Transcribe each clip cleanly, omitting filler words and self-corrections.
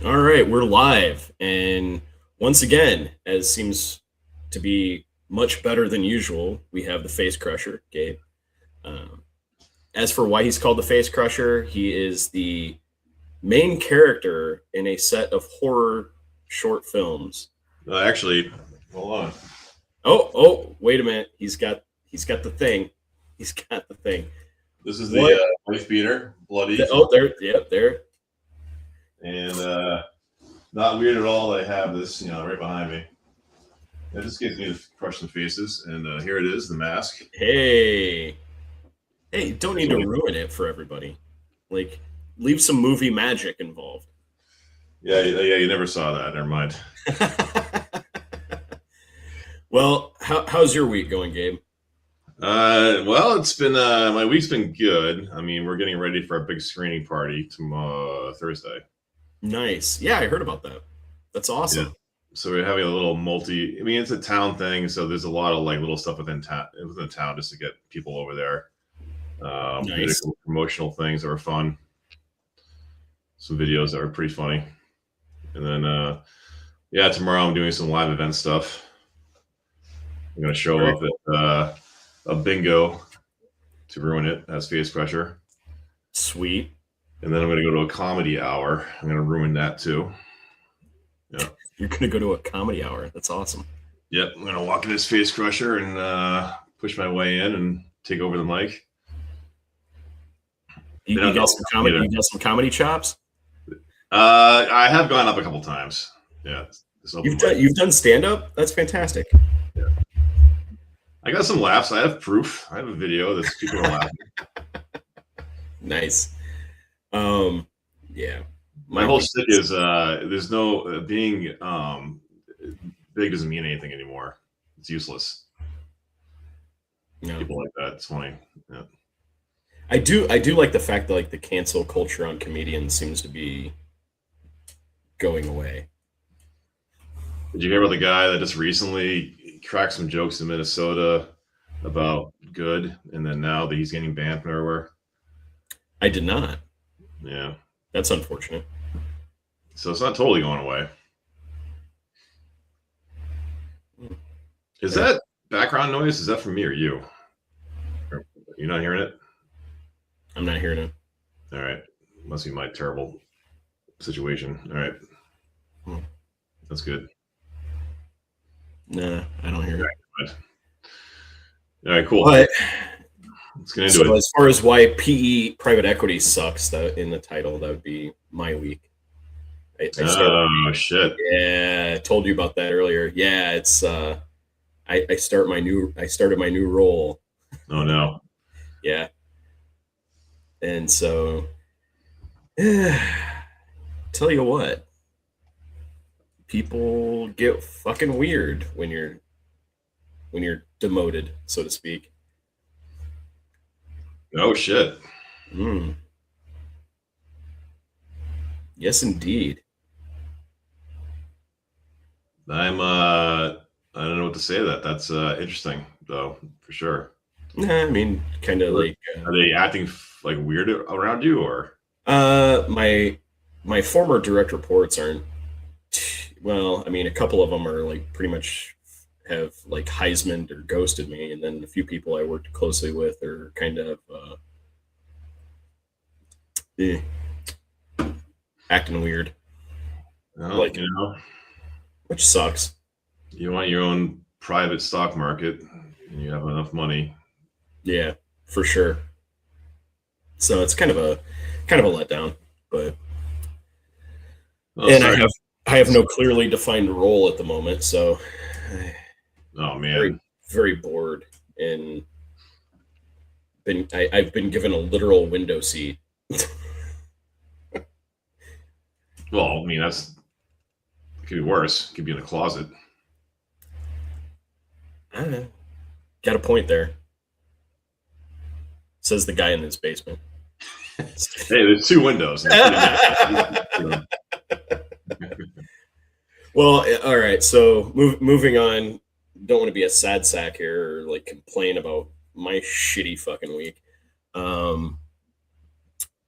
All right, we're live. And once again, as seems to be much better than usual, we have the face crusher, Gabe. Um, as for why he's called the face crusher, he is the main character in a set of horror short films. Actually, hold on. Oh, wait a minute. He's got the thing. He's got the thing. This is the wife beater, bloody. There, yep, there. And not weird at all that I have this, right behind me. It just gives me to crush some faces, and here it is, the mask. Hey, don't need to ruin it for everybody. Like, leave some movie magic involved. Yeah, you never saw that. Never mind. Well, how's your week going, Gabe? Well, it's been my week's been good. I mean, we're getting ready for a big screening party tomorrow, Thursday. Nice. Yeah, I heard about that. That's awesome. Yeah. So we're having a little it's a town thing, so there's a lot of like little stuff within town just to get people over there. Nice. Promotional things that were fun. Some videos that were pretty funny. And then tomorrow I'm doing some live event stuff. I'm gonna show up at a bingo to ruin it as face crusher. Sweet. And then I'm gonna go to a comedy hour. I'm gonna ruin that too. Yeah. You're gonna go to a comedy hour. That's awesome. Yep, I'm gonna walk in this face crusher and push my way in and take over the mic. You got some comedy chops? I have gone up a couple times. Yeah. You've done stand up? That's fantastic. Yeah. I got some laughs. I have proof. I have a video that people are laughing. Nice. Yeah. My whole stick is there's no being big doesn't mean anything anymore. It's useless. No. People like that. It's funny. Yeah. I do like the fact that like the cancel culture on comedians seems to be going away. Did you hear about the guy that just recently cracked some jokes in Minnesota about good, and then now that he's getting banned from everywhere? I did not. Yeah. That's unfortunate. So it's not totally going away. Is that background noise? Is that from me or you? You're not hearing it? I'm not hearing it. All right. Must be my terrible situation. All right. That's good. Nah, I don't hear it. All right, cool. But let's get into it. As far as why PE private equity sucks, in the title, that would be my week. Shit! Yeah, I told you about that earlier. Yeah, it's I started my new role. Oh no! Yeah, and so tell you what, people get fucking weird when you're demoted, so to speak. Oh shit! Yes, indeed. I don't know what to say to that. That's interesting, though, for sure. Nah, I mean, kind of like. Are they acting like weird around you, or? My former direct reports aren't. Well, I mean, a couple of them are like pretty much have like Heisman'd or ghosted me, and then a few people I worked closely with are kind of acting weird. Well, like, which sucks. You want your own private stock market, and you have enough money. Yeah, for sure. So it's kind of a letdown, but I have no clearly defined role at the moment, so. Oh man, very, very bored, and I've been given a literal window seat. Well, I mean, it could be worse. It could be in a closet. I don't know. Got a point there. Says the guy in his basement. Hey, there's two windows. Well, all right. So moving on. Don't want to be a sad sack here or like complain about my shitty fucking week.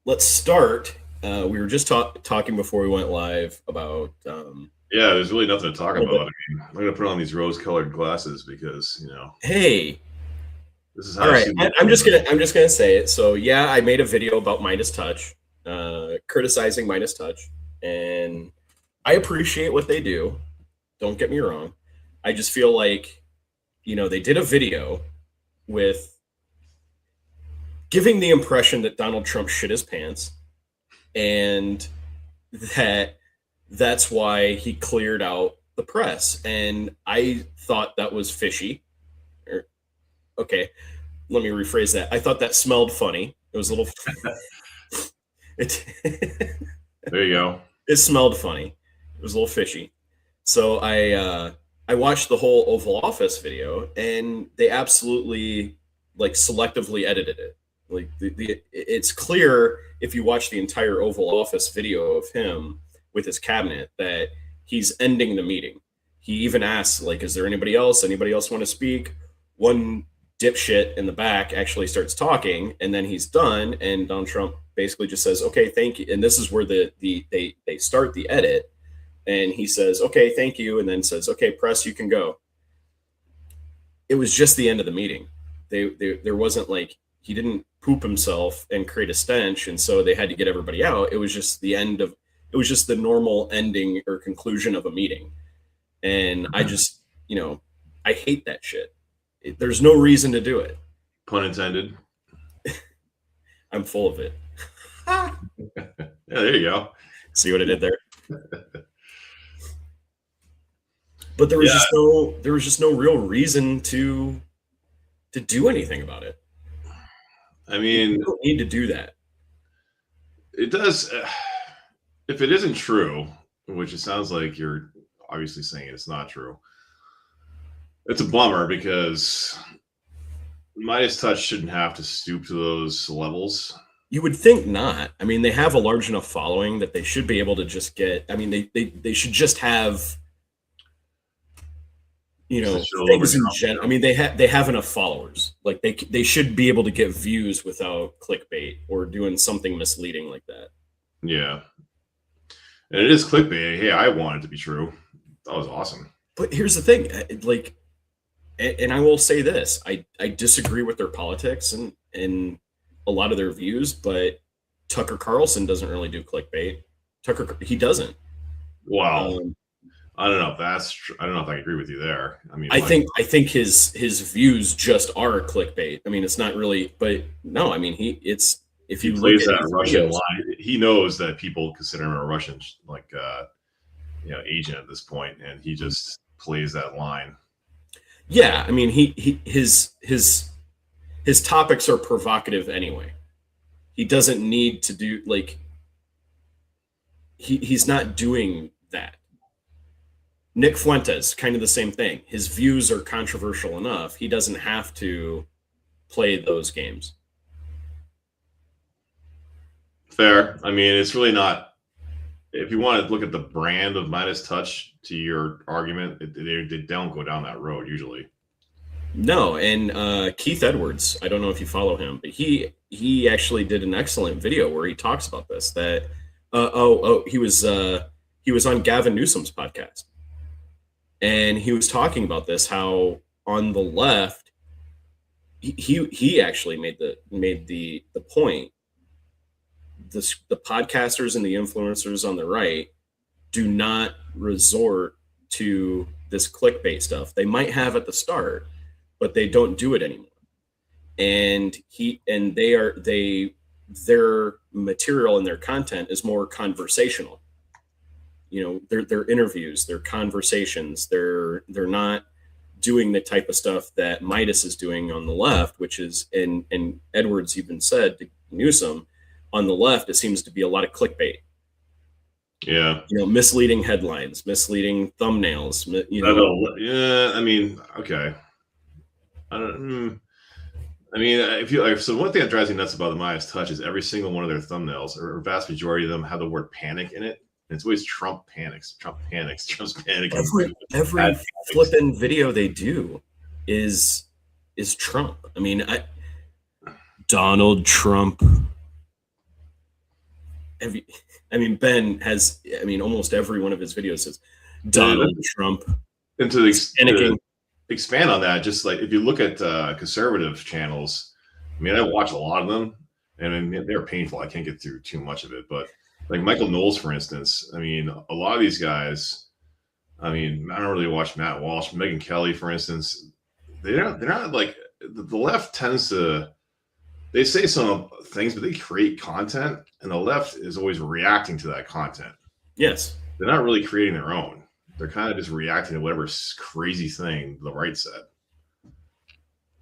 Let's start We were just talking before we went live about Yeah, there's really nothing to talk a little about. bit. I mean, I'm going to put on these rose-colored glasses because, Hey, this is all how I right. see the I'm just gonna say it. So yeah, I made a video about Midas Touch, criticizing Midas Touch, and I appreciate what they do. Don't get me wrong. I just feel like they did a video with giving the impression that Donald Trump shit his pants, and that that's why he cleared out the press. And I thought that was fishy. Or, okay, let me rephrase that. I thought that smelled funny. It was a little. It There you go. it smelled funny. It was a little fishy. So I watched the whole Oval Office video, and they absolutely like selectively edited it. Like it's clear if you watch the entire Oval Office video of him with his cabinet that he's ending the meeting. He even asks, like, "Is there anybody else? Anybody else want to speak?" One dipshit in the back actually starts talking, and then he's done, and Donald Trump basically just says, "Okay, thank you." And this is where they start the edit, and he says, "Okay, thank you," and then says, "Okay, press, you can go." It was just the end of the meeting. There wasn't like he didn't poop himself and create a stench, and so they had to get everybody out. It was just the end of. It was just the normal ending or conclusion of a meeting, and I just I hate that shit. There's no reason to do it. Pun intended. I'm full of it. Yeah, there you go. See what I did there? But there was just no real reason to do anything about it. I mean, you don't need to do that. it does. If it isn't true, which it sounds like you're obviously saying it's not true, it's a bummer because Midas Touch shouldn't have to stoop to those levels. You would think not. I mean, they have a large enough following that they should be able to just get. I mean, they should just have things in general. I mean, they have enough followers. Like they should be able to get views without clickbait or doing something misleading like that. Yeah, and it is clickbait. Hey, I want it to be true. That was awesome. But here's the thing, like, and I will say this: I disagree with their politics and a lot of their views, but Tucker Carlson doesn't really do clickbait. He doesn't. Wow. I don't know if that's true. I don't know if I agree with you there. I mean, I think his views just are clickbait. I mean, it's not really, but no, I mean, if he you plays look at that Russian line, he knows that people consider him a Russian, like, agent at this point, and he just plays that line. Yeah, I mean, his topics are provocative anyway. He doesn't need to do like he's not doing that. Nick Fuentes, kind of the same thing. His views are controversial enough. He doesn't have to play those games. Fair. I mean, it's really not. If you want to look at the brand of Midas Touch to your argument, they don't go down that road usually. No, and Keith Edwards, I don't know if you follow him, but he actually did an excellent video where he talks about this. That he was on Gavin Newsom's podcast, and he was talking about this, how on the left he actually made the point, the podcasters and the influencers on the right do not resort to this clickbait stuff. They might have at the start, but they don't do it anymore. And their material and their content is more conversational. Their interviews, their conversations, they're not doing the type of stuff that Midas is doing on the left, which is, and Edwards even said to Newsom, on the left, it seems to be a lot of clickbait. Yeah. Misleading headlines, misleading thumbnails. Yeah. I mean, okay. I mean, if you so one thing that drives me nuts about the Midas Touch is every single one of their thumbnails, or a vast majority of them, have the word panic in it. And it's always Trump panics, Trump's panicking. Every flipping video they do is Trump. I mean, Donald Trump have you, I mean, Ben has, I mean, almost every one of his videos says And Donald Trump to panicking. expand on that, just like if you look at conservative channels, I mean, I watch a lot of them, and they're painful. I can't get through too much of it, but like Michael Knowles, for instance, I mean, a lot of these guys, I mean, I don't really watch Matt Walsh, Megyn Kelly, for instance. They're not like the left tends to. They say some things, but they create content, and the left is always reacting to that content. Yes. They're not really creating their own. They're kind of just reacting to whatever crazy thing the right said.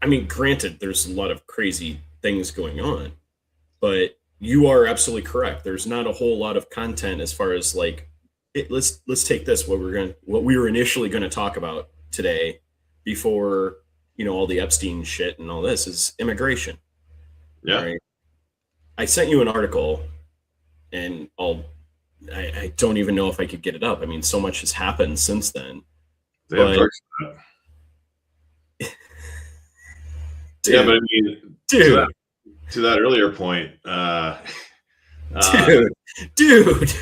I mean, granted, there's a lot of crazy things going on, but you are absolutely correct. There's not a whole lot of content as far as like, let's take this what we were initially going to talk about today, before all the Epstein shit and all this, is immigration. Yeah. Right. I sent you an article, and I don't even know if I could get it up. I mean, so much has happened since then. They have drugs for that. Dude, yeah, but I mean, dude, to that earlier point, dude.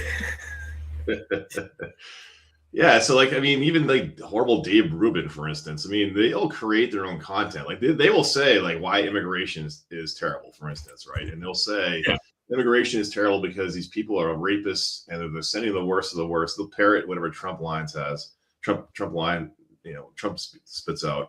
Yeah, so like I mean, even like horrible Dave Rubin, for instance. I mean, they'll create their own content. Like they will say like why immigration is terrible, for instance, right? And they'll say immigration is terrible because these people are rapists and they're sending the worst of the worst. They'll parrot whatever Trump lines has. Trump line, Trump spits out.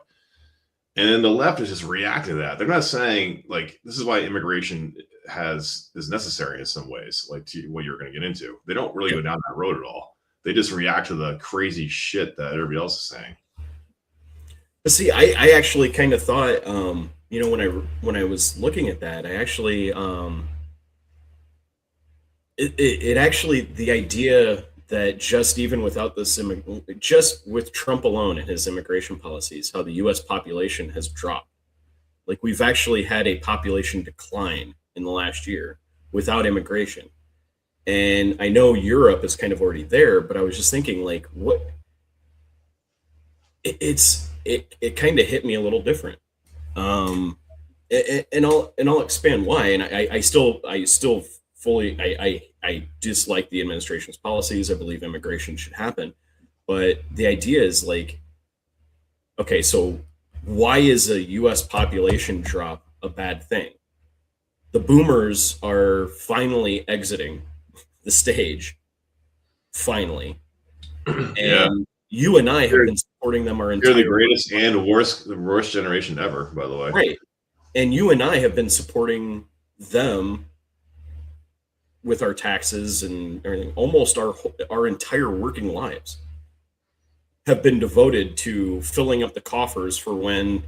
And then the left is just reacting to that. They're not saying like this is why immigration is necessary in some ways, like to what you're going to get into. They don't really go down that road at all. They just react to the crazy shit that everybody else is saying. See, I actually kind of thought, when I was looking at that, I actually, it actually, the idea that just even without this, just with Trump alone and his immigration policies, how the U.S. population has dropped. Like we've actually had a population decline in the last year without immigration. And I know Europe is kind of already there, but I was just thinking like it kind of hit me a little different. And I'll expand why. And I still fully, I dislike the administration's policies. I believe immigration should happen. But the idea is like, okay, so why is a US population drop a bad thing? The boomers are finally exiting the stage, finally. And you and I have been supporting them our entire They're the greatest and the worst generation ever, by the way. Right. And you and I have been supporting them with our taxes and everything. Almost our entire working lives have been devoted to filling up the coffers for when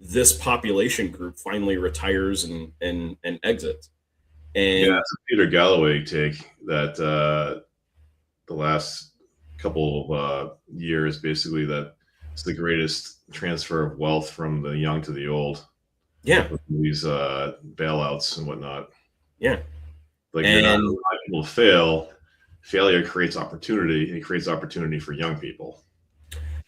this population group finally retires and exits. And yeah, it's a Peter Galloway take that the last couple of years, basically, that it's the greatest transfer of wealth from the young to the old. Yeah, with these bailouts and whatnot. Yeah, like you're not allowing people to fail. Failure creates opportunity. It creates opportunity for young people.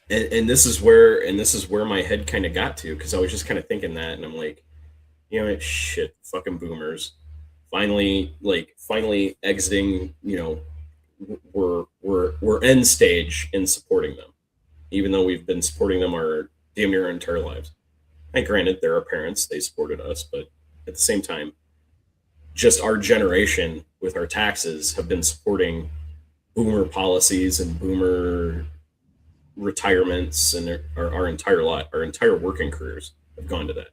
And this is where my head kind of got to, because I was just kind of thinking that, and I'm like, shit, fucking boomers. Finally exiting, we're end stage in supporting them, even though we've been supporting them our damn near our entire lives. And granted, they're our parents, they supported us, but at the same time, just our generation with our taxes have been supporting boomer policies and boomer retirements, and our entire working careers have gone to that.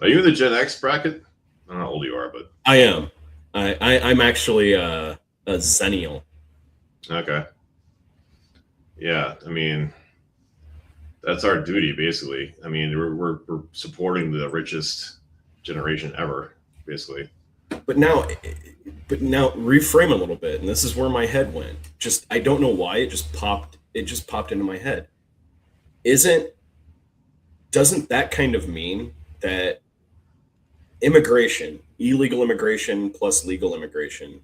Are you in the Gen X bracket? I don't know how old you are, but I am. I'm actually a Zennial. Okay. Yeah, I mean, that's our duty, basically. I mean, we're supporting the richest generation ever, basically. But now reframe a little bit, and this is where my head went. Just I don't know why it just popped into my head. Doesn't that kind of mean that immigration, illegal immigration plus legal immigration,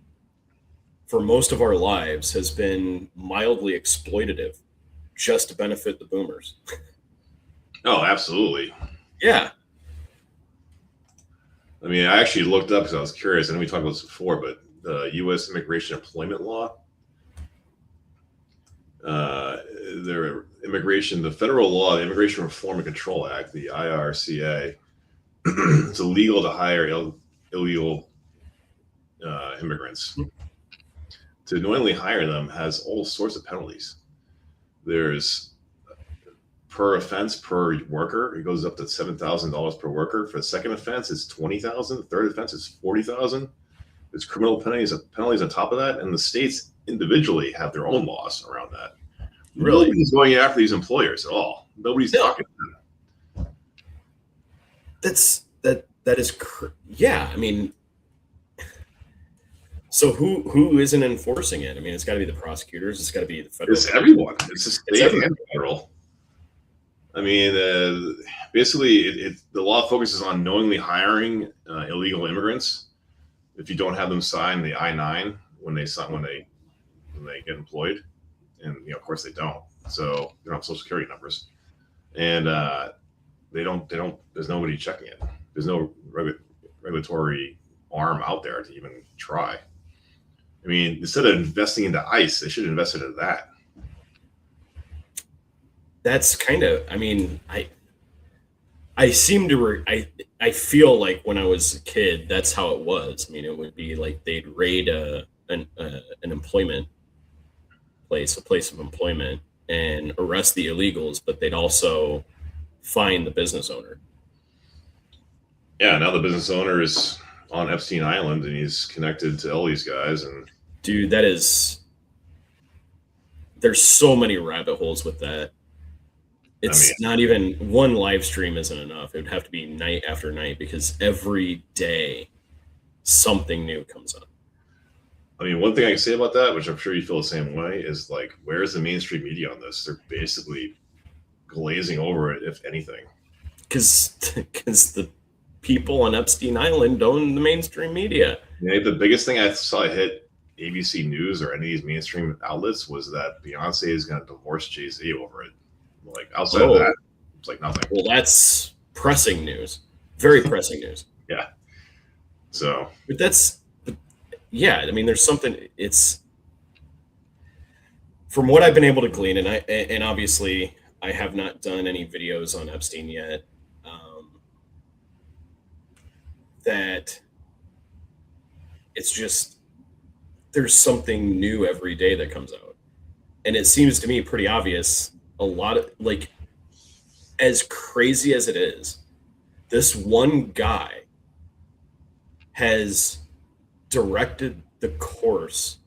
for most of our lives has been mildly exploitative just to benefit the boomers? Oh, absolutely. Yeah. I mean, I actually looked up because I was curious. I know we talked about this before, but the U.S. immigration employment law. The federal law, the Immigration Reform and Control Act, the IRCA, it's illegal to hire illegal immigrants. To knowingly hire them has all sorts of penalties. There's per offense per worker, it goes up to $7,000 per worker. For the second offense, it's $20,000. The third offense is $40,000. There's criminal penalties on top of that, and the states individually have their own laws around that. Really? Nobody's going after these employers at all. Nobody's talking to them. That is yeah. I mean, so who isn't enforcing it? I mean, it's got to be the prosecutors. It's got to be the federal. It's everyone. It's the state and federal. I mean, basically, the law focuses on knowingly hiring illegal immigrants. If you don't have them sign the I-9 when they get employed, and of course they don't, so they don't have social security numbers, and they don't. There's nobody checking it. There's no regulatory arm out there to even try. I mean, instead of investing into ICE, they should invest into that. That's kind of. I mean, I seem to. I feel like when I was a kid, that's how it was. I mean, it would be like they'd raid an employment place, a place of employment, and arrest the illegals, but they'd also fine the business owner. Yeah, now the business owner is on Epstein Island, and he's connected to all these guys. And dude, there's so many rabbit holes with that. It's not even one live stream isn't enough. It would have to be night after night because every day something new comes up. I mean, one thing I can say about that, which I'm sure you feel the same way, is like, where's the mainstream media on this? They're basically glazing over it, if anything. Because the people on Epstein Island own the mainstream media. Yeah, the biggest thing I saw hit ABC News or any of these mainstream outlets was that Beyonce is going to divorce Jay-Z over it. Like, outside of that, it's like nothing. Well, that's pressing news. Very pressing news. Yeah. So. But yeah, I mean, there's something. It's from what I've been able to glean, and obviously I have not done any videos on Epstein yet. That it's just there's something new every day that comes out, and it seems to me pretty obvious. A lot of, like, as crazy as it is, this one guy has directed the course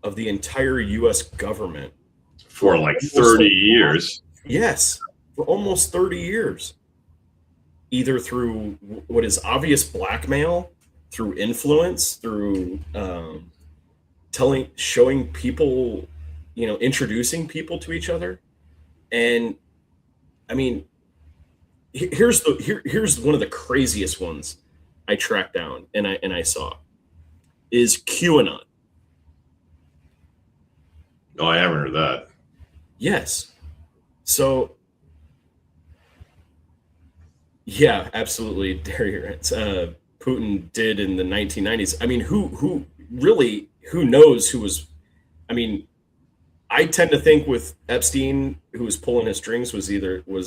of the entire U.S. government for like 30 years. Yes, for almost 30 years. Either through what is obvious blackmail, through influence, through showing people, introducing people to each other. And I mean, here's one of the craziest ones I tracked down and I saw is QAnon. Oh, I haven't heard that. Yes. So yeah, absolutely. Putin did in the 1990s. I mean, who knows who was, I mean, I tend to think with Epstein, who was pulling his strings, was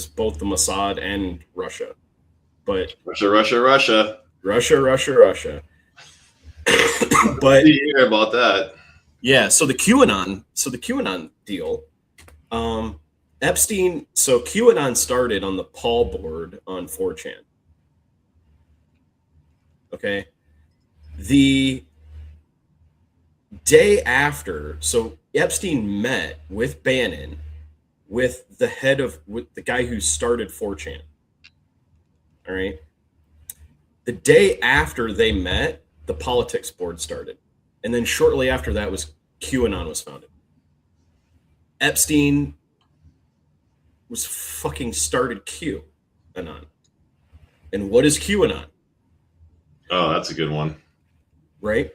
both the Mossad and Russia. But Russia. But you hear about that? Yeah. So the QAnon deal. Epstein. So QAnon started on the Paul board on 4chan. Okay. The day after, so Epstein met with Bannon, with the guy who started 4chan. All right. The day after they met, the politics board started. And then shortly after that QAnon was founded. Epstein was fucking started QAnon. And what is QAnon? Oh, that's a good one. Right?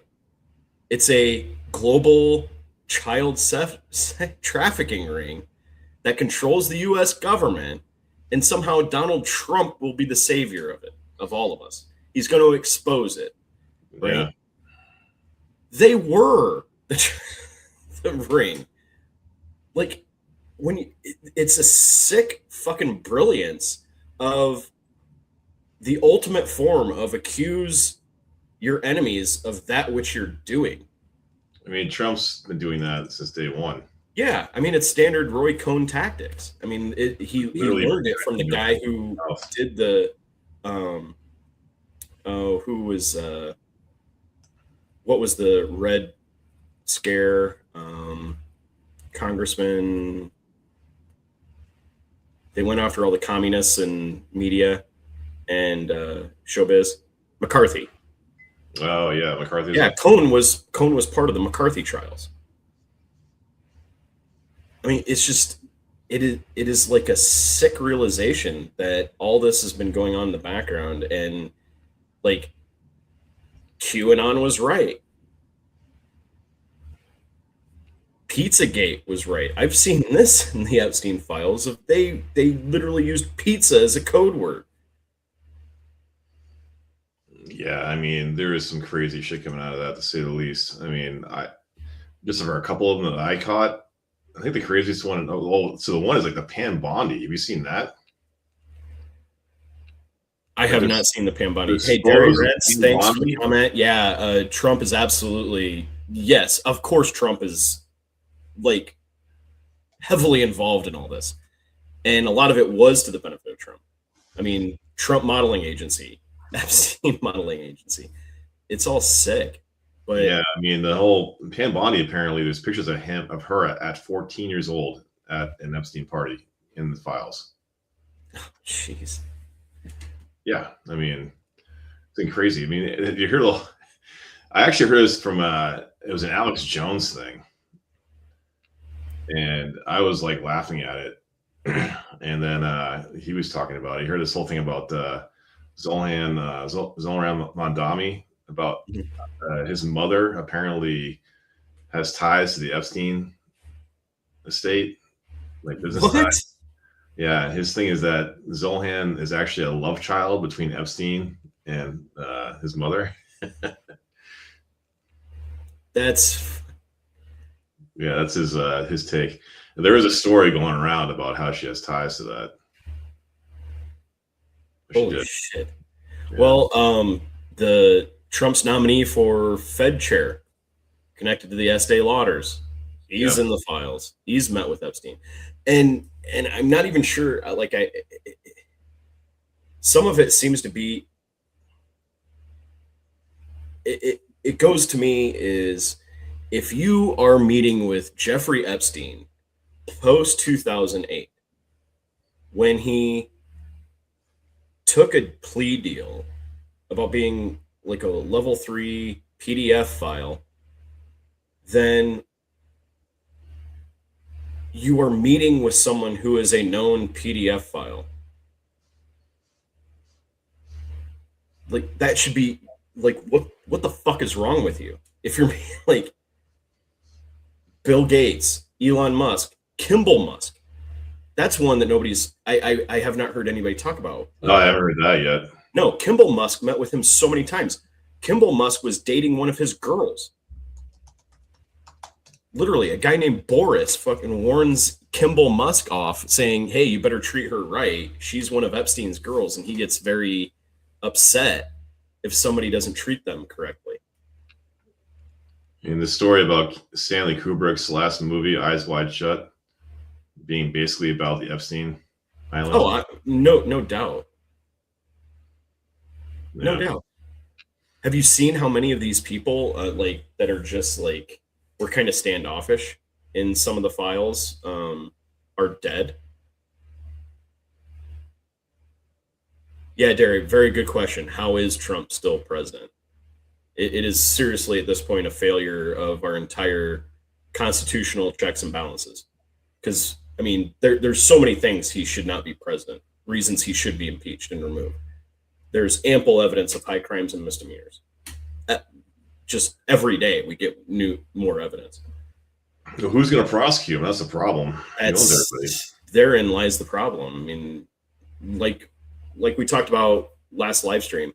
It's a global child trafficking ring that controls the U.S. government, and somehow Donald Trump will be the savior of it, of all of us. He's going to expose it. Right? they were the ring. Like when it's a sick fucking brilliance of the ultimate form of accuse your enemies of that which you're doing. I mean, Trump's been doing that since day one. Yeah, I mean it's standard Roy Cohn tactics. I mean he learned it from the guy who did the who was what was the Red Scare congressman. They went after all the communists and media and showbiz. McCarthy. Oh yeah, McCarthy. Yeah, Cohn was part of the McCarthy trials. I mean, it's just it is like a sick realization that all this has been going on in the background, and like QAnon was right. Pizzagate was right. I've seen this in the Epstein files of they literally used pizza as a code word. Yeah, I mean, there is some crazy shit coming out of that, to say the least. I mean, I just for a couple of them that I caught. I think the craziest one. Oh, so the one is like the Pam Bondi. Have you seen that? I have not seen the Pam Bondi. Hey, Derry Reds, thanks for the comment. Yeah, Trump is absolutely, yes, of course Trump is like heavily involved in all this. And a lot of it was to the benefit of Trump. I mean, Trump modeling agency, Epstein modeling agency. It's all sick. But yeah, I mean, the whole Pam Bondi, apparently there's pictures of her at 14 years old at an Epstein party in the files. Jeez. Yeah, I mean, it's been crazy. I mean, you hear I actually heard this from it was an Alex Jones thing, and I was like laughing at it. And then he was talking about it. He heard this whole thing about Zoran Mondami, about his mother apparently has ties to the Epstein estate, like business ties. Yeah, his thing is that Zohan is actually a love child between Epstein and his mother. That's his take. There is a story going around about how she has ties to that. Holy shit! Yeah. Well, the Trump's nominee for Fed chair, connected to the Estee Lauders, he's in the files. He's met with Epstein, and I'm not even sure. Like some of it seems to be. It goes to me is if you are meeting with Jeffrey Epstein post 2008, when he took a plea deal about being like a level 3 PDF file, then you are meeting with someone who is a known PDF file. Like that should be like, what the fuck is wrong with you? If you're like Bill Gates, Elon Musk, Kimball Musk, that's one that I have not heard anybody talk about. No, I haven't heard that yet. No, Kimball Musk met with him so many times. Kimball Musk was dating one of his girls. Literally, a guy named Boris fucking warns Kimball Musk off, saying, hey, you better treat her right. She's one of Epstein's girls, and he gets very upset if somebody doesn't treat them correctly. And the story about Stanley Kubrick's last movie, Eyes Wide Shut, being basically about the Epstein Island. Oh, no doubt. No doubt. Have you seen how many of these people like that are just like were kind of standoffish in some of the files are dead? Yeah, Derek, very good question. How is Trump still president? It is seriously at this point a failure of our entire constitutional checks and balances. Because, I mean, there's so many things he should not be president, reasons he should be impeached and removed. There's ample evidence of high crimes and misdemeanors. Just every day we get more evidence. So who's going to prosecute him? That's the problem. Therein lies the problem. I mean, like we talked about last live stream,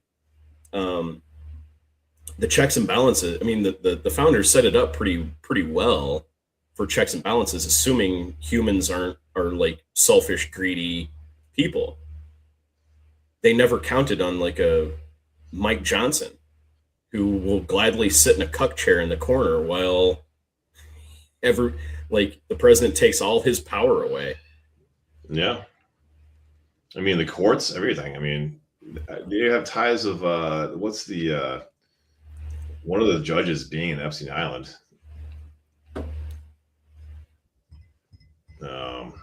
the checks and balances. I mean, the founders set it up pretty well for checks and balances, assuming humans are like selfish, greedy people. They never counted on like a Mike Johnson who will gladly sit in a cuck chair in the corner while ever like the president takes all his power away. Yeah. I mean, the courts, everything. I mean, you have ties of what's the one of the judges being in Epstein Island. Um,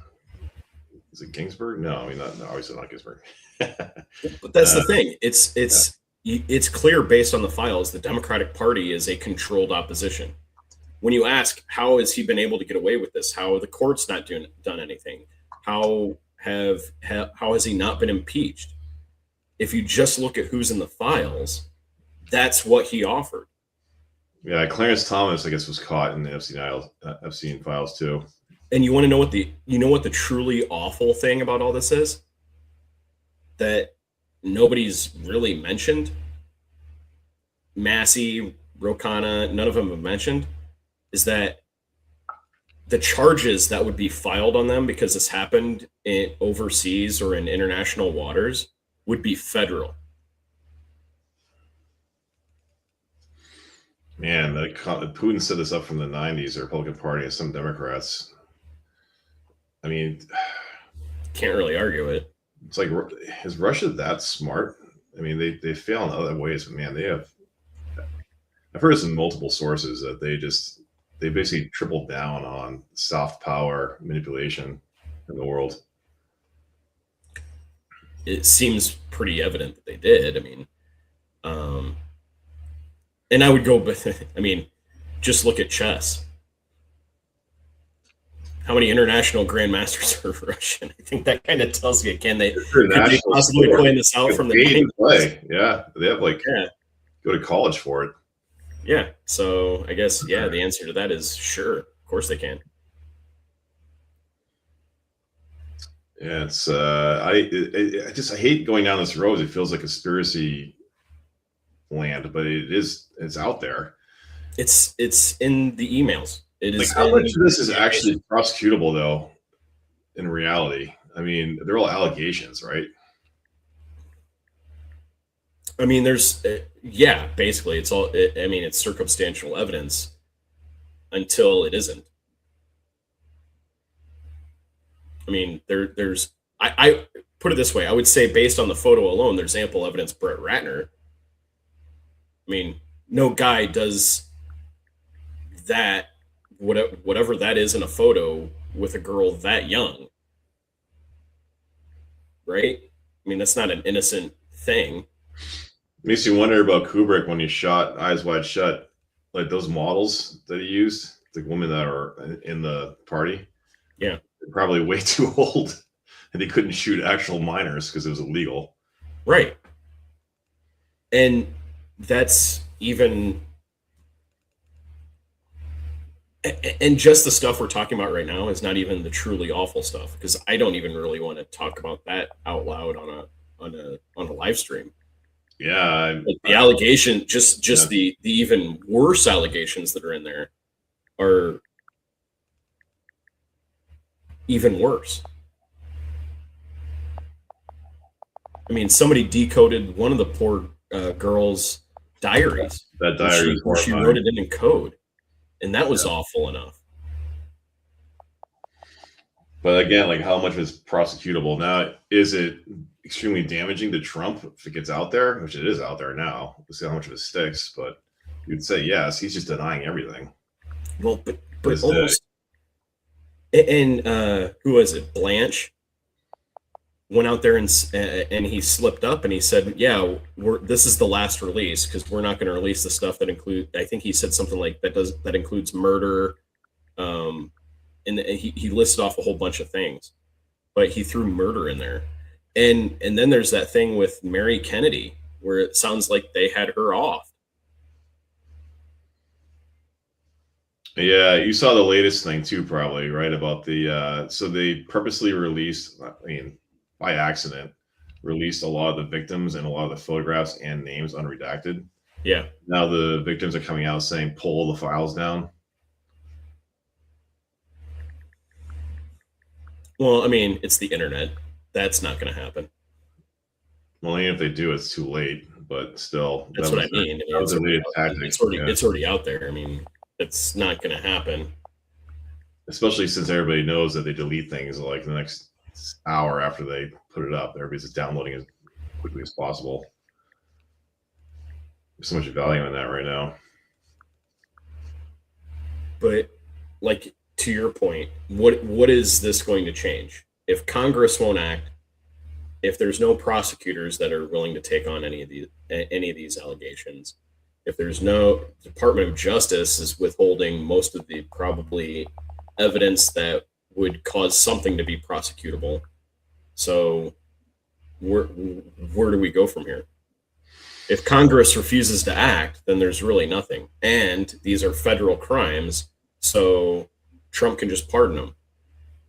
is it Ginsburg? No, I mean, not, no, obviously not Ginsburg. But that's the thing. It's clear based on the files the Democratic Party is a controlled opposition. When you ask how has he been able to get away with this, how the courts not done anything, how has he not been impeached? If you just look at who's in the files, that's what he offered. Yeah, Clarence Thomas, I guess, was caught in the Epstein files too. And you want to know what the truly awful thing about all this is? That nobody's really mentioned. Massey, Rokana, none of them have mentioned, is that the charges that would be filed on them because this happened overseas or in international waters would be federal. Man, Putin set this up from the 90s, the Republican Party and some Democrats. I mean, can't really argue it. It's like, is Russia that smart? I mean, they fail in other ways, but man, I've heard this in multiple sources that they basically tripled down on soft power manipulation in the world. It seems pretty evident that they did. I mean, and I would go with, I mean, just look at chess. How many international grandmasters are Russian? I think that kind of tells you, could they possibly plan this out from the play? Yeah, they have go to college for it. Yeah, so I guess the answer to that is sure. Of course they can. Yeah, it's I hate going down this road. It feels like conspiracy land, but it's out there. It's in the emails. It is. Like, how much of this is actually prosecutable, though? In reality, I mean, they're all allegations, right? I mean, there's basically it's all. I mean, it's circumstantial evidence until it isn't. I mean, there's. I put it this way. I would say, based on the photo alone, there's ample evidence. Brett Ratner. I mean, no guy does that. Whatever that is in a photo with a girl that young, right? I mean, that's not an innocent thing. Makes you wonder about Kubrick when he shot Eyes Wide Shut. Like those models that he used, the women that are in the party, they're probably way too old, and he couldn't shoot actual minors because it was illegal. Right. And that's even. And just the stuff we're talking about right now is not even the truly awful stuff, because I don't even really want to talk about that out loud on a live stream. Yeah, the allegation, just the even worse allegations that are in there are even worse. I mean, somebody decoded one of the poor girl's diaries. That diary, she wrote it in code. And that was awful enough. But again, like, how much is prosecutable? Now, is it extremely damaging to Trump if it gets out there? Which it is out there now. We'll see how much of it sticks. But you'd say yes. He's just denying everything. Well, but almost. And who was it? Blanche went out there and he slipped up and he said, "Yeah, this is the last release because we're not going to release the stuff that include." I think he said something like that includes murder, and he listed off a whole bunch of things, but he threw murder in there, and then there's that thing with Mary Kennedy where it sounds like they had her off. Yeah, you saw the latest thing too, probably, right? About the so they purposely released. I mean, by accident, released a lot of the victims and a lot of the photographs and names unredacted. Yeah. Now the victims are coming out saying pull the files down. Well, I mean, it's the internet. That's not going to happen. Well, even if they do, it's too late. But still, That's what I mean. that was a latest tactic. It's already out there. I mean, it's not going to happen. Especially since everybody knows that they delete things like the next hour after they put it up. Everybody's just downloading as quickly as possible. There's so much value in that right now. But like to your point, what is this going to change? If Congress won't act, if there's no prosecutors that are willing to take on any of these allegations, if there's no Department of Justice is withholding most of the probably evidence that would cause something to be prosecutable. So where do we go from here? If Congress refuses to act, then there's really nothing. And these are federal crimes, so Trump can just pardon them.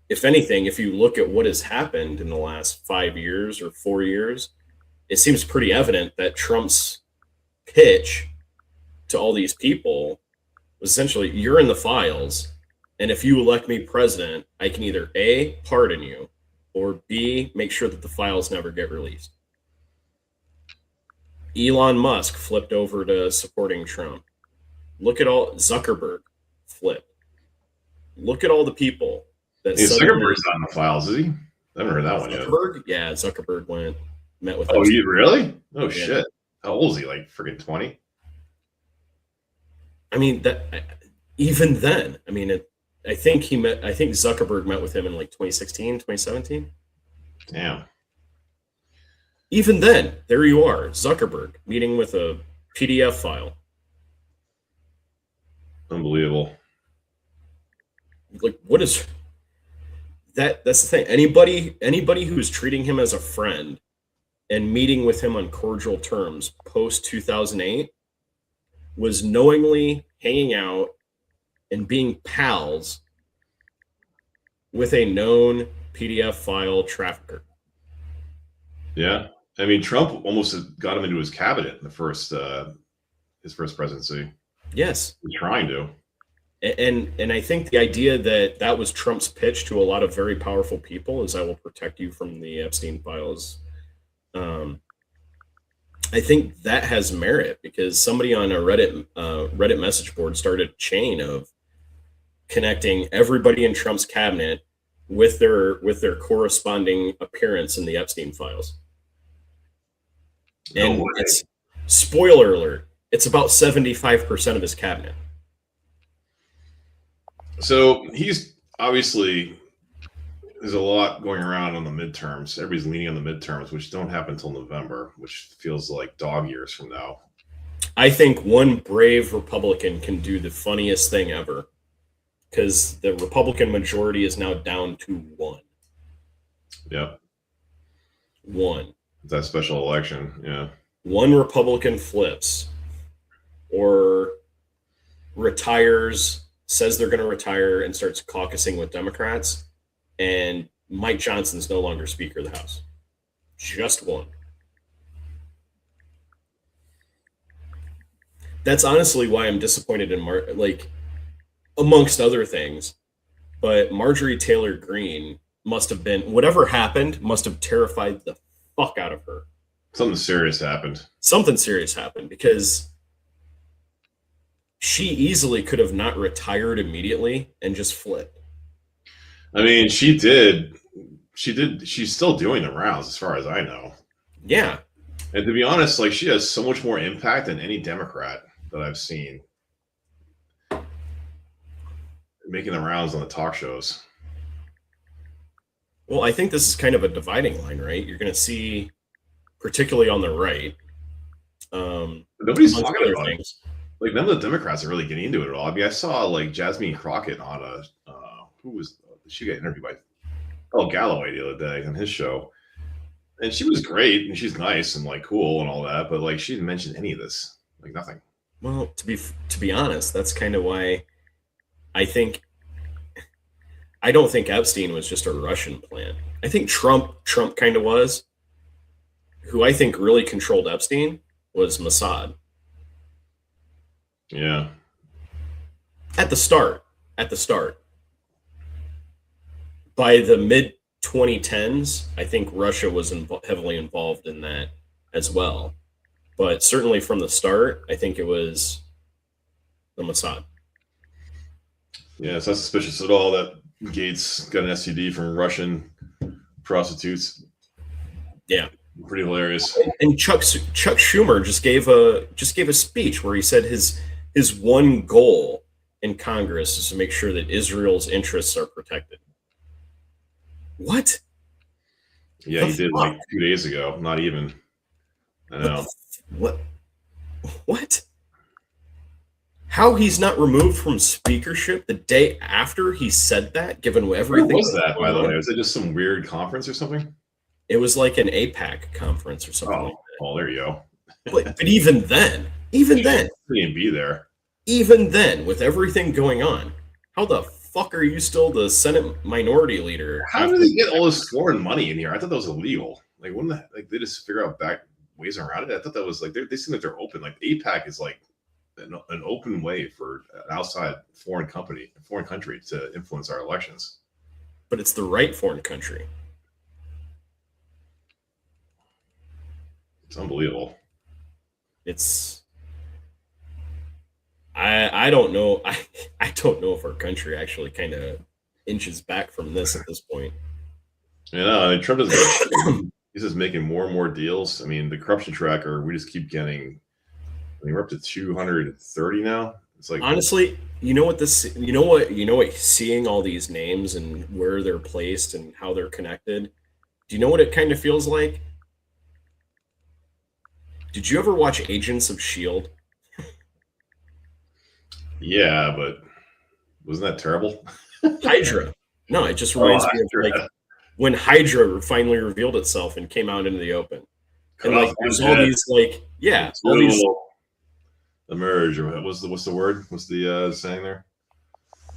If anything, if you look at what has happened in the last 5 years or 4 years, it seems pretty evident that Trump's pitch to all these people was essentially, you're in the files, and if you elect me president, I can either A, pardon you, or B, make sure that the files never get released. Elon Musk flipped over to supporting Trump. Look at all Zuckerberg flipped. Look at all the people that Zuckerberg's not in the files, is he? I haven't heard that one yet. Yeah, Zuckerberg met with. Oh, you really? Oh shit! How old is he? Like freaking 20? I mean that. Even then, I mean, I think Zuckerberg met with him in like 2016, 2017. Damn. Even then, there you are, Zuckerberg meeting with a PDF file. Unbelievable. Like, what is that? That's the thing. Anybody who's treating him as a friend and meeting with him on cordial terms post 2008 was knowingly hanging out and being pals with a known PDF file trafficker. Yeah. I mean, Trump almost got him into his cabinet in the his first presidency. Yes. He's trying to. And I think the idea that was Trump's pitch to a lot of very powerful people is I will protect you from the Epstein files. I think that has merit because somebody on a Reddit message board started a chain of connecting everybody in Trump's cabinet with their corresponding appearance in the Epstein files. And it's spoiler alert, it's about 75% of his cabinet. So he's obviously, there's a lot going around on the midterms. Everybody's leaning on the midterms, which don't happen until November, which feels like dog years from now. I think one brave Republican can do the funniest thing ever because the Republican majority is now down to one. Yep. One. That special election, yeah. One Republican flips or retires, says they're going to retire and starts caucusing with Democrats, and Mike Johnson's no longer Speaker of the House. Just one. That's honestly why I'm disappointed in amongst other things, but Marjorie Taylor Greene must have been, whatever happened, must have terrified the fuck out of her. Something serious happened. Something serious happened because she easily could have not retired immediately and just flipped. I mean, she did. She's still doing the rounds as far as I know. Yeah. And to be honest, like she has so much more impact than any Democrat that I've seen making the rounds on the talk shows. Well, I think this is kind of a dividing line, right? You're going to see, particularly on the right, nobody's talking about it. Like none of the Democrats are really getting into it at all. I mean, I saw like Jasmine Crockett on she got interviewed by Galloway the other day on his show, and she was great and she's nice and like cool and all that, but like she didn't mention any of this, like nothing. Well, to be honest, that's kind of why I don't think Epstein was just a Russian plant. I think Trump kind of was. Who I think really controlled Epstein was Mossad. Yeah. At the start. At the start. By the mid 2010s, I think Russia was heavily involved in that as well. But certainly from the start, I think it was the Mossad. Yeah, it's not suspicious at all that Gates got an STD from Russian prostitutes. Yeah. Pretty hilarious. And Chuck Schumer just gave a speech where he said his one goal in Congress is to make sure that Israel's interests are protected. What? Yeah, The he did fuck? like 2 days ago. Not even. I What know. the what? What? How he's not removed from speakership the day after he said that, given Where everything was that's that, by going the way? on? Was it just some weird conference or something? It was like an APAC conference or something like Oh, well, there you go. that. But even then, even then, Couldn't even be there. even then, with everything going on, how the fuck are you still the Senate minority leader? How did they get all this foreign money in here? I thought that was illegal. Like, wouldn't that, like they just figure out back ways around it? I thought that was like they seem like they're open. Like APAC is like an open way for an outside foreign country to influence our elections. But it's the right foreign country. It's unbelievable. It's I don't know. I don't know if our country actually kind of inches back from this at this point. You know, I mean, Trump is he's just making more and more deals. I mean, the corruption tracker, we just keep getting. I mean, we're up to 230 now. It's like Honestly, you know what seeing all these names and where they're placed and how they're connected. Do you know what it kind of feels like? Did you ever watch Agents of Shield? yeah, but wasn't that terrible? Hydra. No, it just Oh, reminds me of like when Hydra finally revealed itself and came out into the open. cut And like off there's one all head. these like yeah, It's all these little emerge, or what's the word? What's the saying there?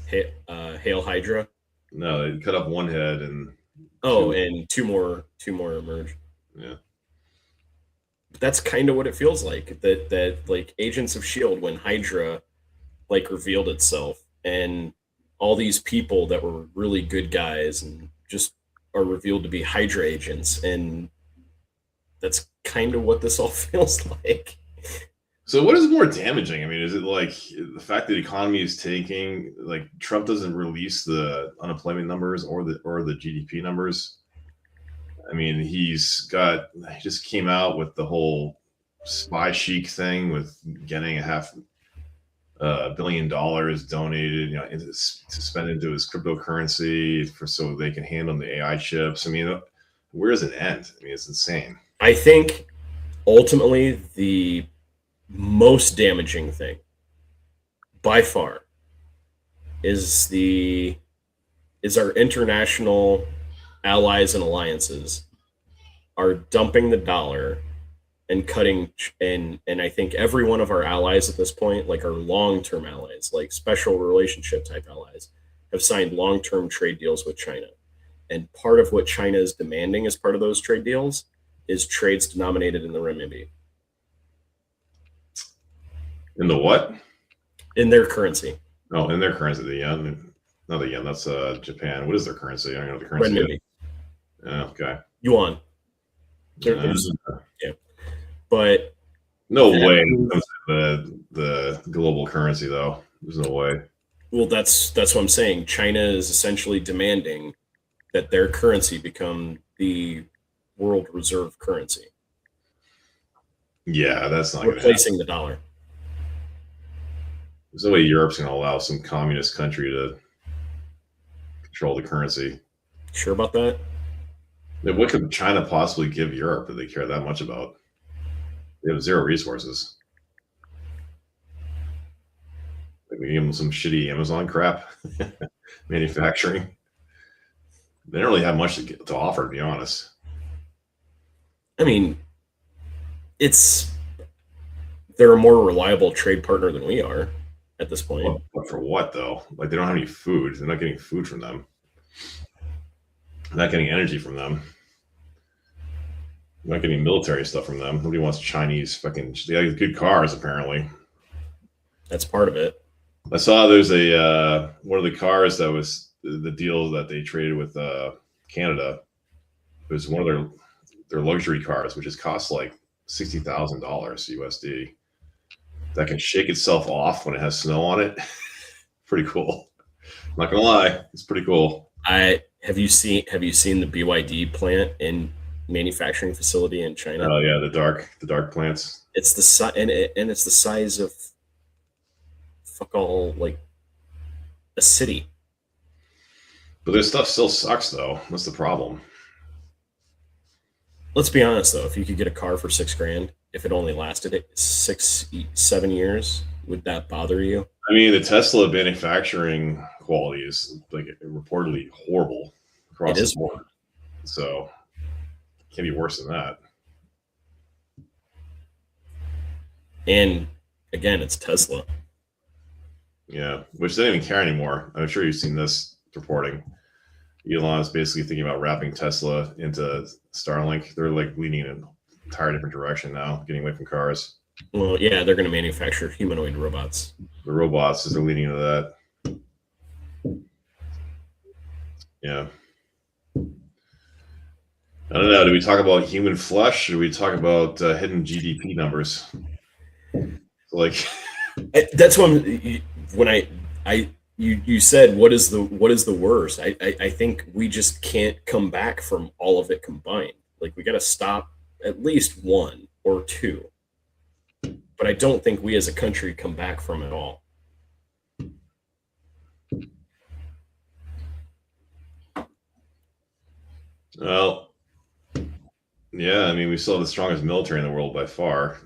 Hail Hydra. No, they cut off one head and Oh, two. and two more emerge. Yeah, But that's kind of what it feels like. That like Agents of Shield when Hydra like revealed itself and all these people that were really good guys and just are revealed to be Hydra agents and that's kind of what this all feels like. so what is more damaging? I mean, is it like the fact that the economy is tanking? Like Trump doesn't release the unemployment numbers or the GDP numbers. I mean, he just came out with the whole spy chic thing with getting $500 million donated, to spend into his cryptocurrency so they can hand on the AI chips. I mean, where does it end? I mean, it's insane. I think ultimately the most damaging thing by far is our international allies and alliances are dumping the dollar and cutting and I think every one of our allies at this point, like our long-term allies, like special relationship type allies, have signed long-term trade deals with China. And part of what China is demanding as part of those trade deals is trades denominated in the renminbi, In the what? in their currency, Oh, in their currency, the yen. Not the yen. That's Japan. What is their currency? I don't know what the currency renminbi, is. Yeah, okay. yuan. Uh, Yeah, but no that way. move, The global currency though. There's no way. well, that's what I'm saying. China is essentially demanding that their currency become the world reserve currency, Yeah, that's not going to happen. replacing the dollar. There's no way Europe's going to allow some communist country to control the currency. Sure about that? Then what could China possibly give Europe that they care that much about? They have zero resources. Like we give them some shitty Amazon crap, manufacturing. They don't really have much to offer, to be honest. I mean, they're a more reliable trade partner than we are at this point. But for what though? Like they don't have any food. They're not getting food from them. They're not getting energy from them. They're not getting military stuff from them. Nobody wants Chinese fucking. They have good cars apparently. That's part of it. I saw there's a one of the cars that was the deal that they traded with Canada. It was one of their luxury cars, which has cost like $60,000 USD. That can shake itself off when it has snow on it. Pretty cool. I'm not gonna lie, it's pretty cool. I have you seen the BYD plant in manufacturing facility in China? Oh yeah, the dark plants. It's the size and it's the size of fuck all like a city. But their stuff still sucks though. That's the problem. Let's be honest though, if you could get a car for 6 grand, if it only lasted it 6 7 years, would that bother you? I mean, the Tesla manufacturing quality is like reportedly horrible It across the is board. one. So it can't be worse than that. And again, it's Tesla. Yeah, which they don't even care anymore. I'm sure you've seen this reporting. Elon is basically thinking about wrapping Tesla into Starlink. They're like leaning in an entire different direction now, getting away from cars. Well, yeah, they're going to manufacture humanoid robots. The robots is they're leaning into that. Yeah. I don't know. Do we talk about human flesh? Or do we talk about hidden GDP numbers? Like, That's when you said what is the worst. I think we just can't come back from all of it combined. Like we got to stop at least one or two. But I don't think we as a country come back from it all. well, yeah. I mean, we still have the strongest military in the world by far,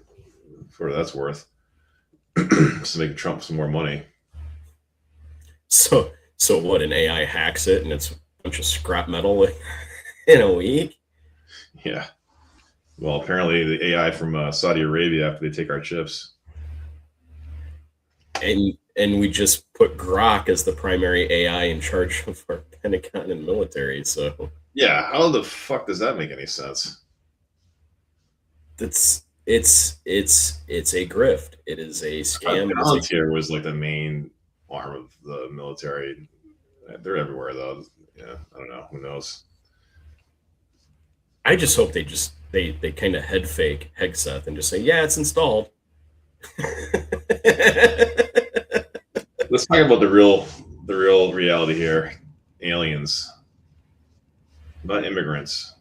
for what that's worth. So making Trump some more money. So what? An AI hacks it and it's a bunch of scrap metal in a week. Yeah. Well, apparently the AI from Saudi Arabia after they take our chips. And we just put Grok as the primary AI in charge of our Pentagon and military. So Yeah. How the fuck does that make any sense? it's a grift. It is a scam. Palantir was like the main arm of the military. They're everywhere though. Yeah. I don't know. Who knows? I just hope they kind of head fake Hegseth and just say, yeah, it's installed. Let's talk about the real reality here. Aliens, not immigrants.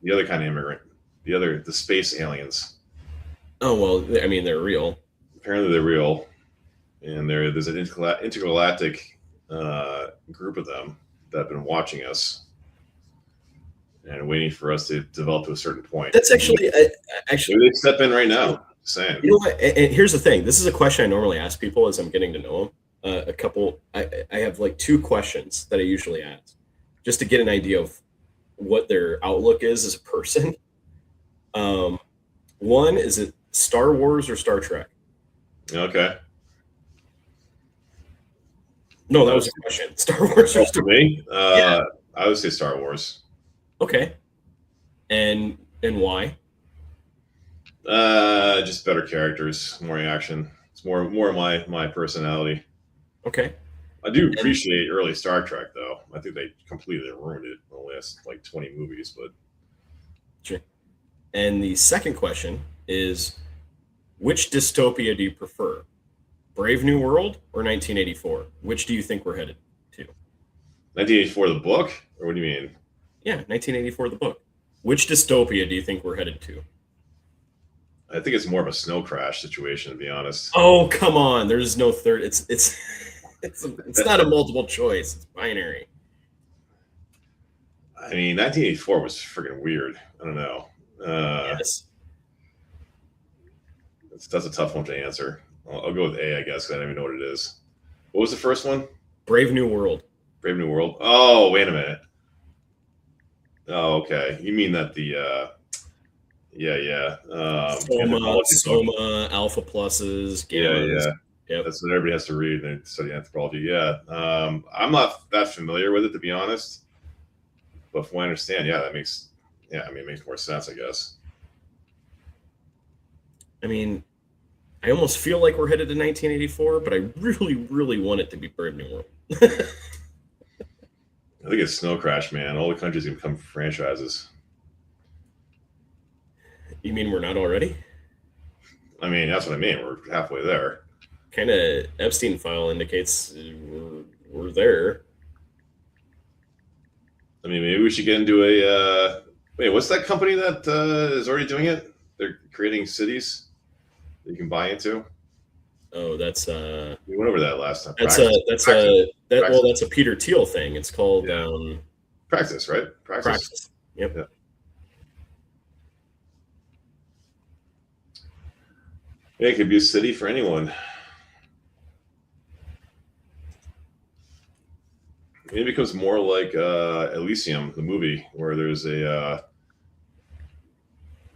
The other kind of immigrant. The space aliens. Oh well, I mean they're real. Apparently they're real, and there's an intergalactic group of them that have been watching us and waiting for us to develop to a certain point. That's actually Maybe they step in right now. Just saying. You know what? And here's the thing. This is a question I normally ask people as I'm getting to know them. I have like 2 questions that I usually ask, just to get an idea of what their outlook is as a person. One, is it Star Wars or Star Trek? Okay. No, that was a question. Star Wars or For Star? me, Yeah. I would say Star Wars. Okay. And why? Just better characters, more action. It's more my personality. Okay. I do And appreciate early Star Trek though. I think they completely ruined it in the last like 20 movies, but sure. And the second question is, which dystopia do you prefer? Brave New World or 1984? Which do you think we're headed to? 1984 the book, or what do you mean? Yeah, 1984, the book. Which dystopia do you think we're headed to? I think it's more of a snow crash situation, to be honest. Oh, come on. There's no third. It's not a multiple choice. It's binary. I mean, 1984 was freaking weird. I don't know. Yes. That's a tough one to answer. I'll go with A, I guess, 'cause I don't even know what it is. What was the first one? Brave New World. Brave New World. Oh, wait a minute. Oh, okay. You mean that yeah. Soma, Alpha Pluses, Gammas. Yeah. Yep. That's what everybody has to read and study anthropology. Yeah. I'm not that familiar with it, to be honest. But from what I understand, it makes more sense, I guess. I mean, I almost feel like we're headed to 1984, but I really, really want it to be Brave New World. I think it's Snow Crash, man. All the countries can become franchises. You mean we're not already? I mean, that's what I mean. We're halfway there. Kind of Epstein file indicates we're there. I mean, maybe we should get into a. Wait, what's that company that is already doing it? They're creating cities that you can buy into. Oh, that's We went over that last time. that's Praxis. a that's Praxis. a that Praxis. well that's a Peter Thiel thing. It's called Yeah. Praxis, right? Praxis. Yep. Yeah. Yeah, it could be a city for anyone. It becomes more like Elysium, the movie, where there's a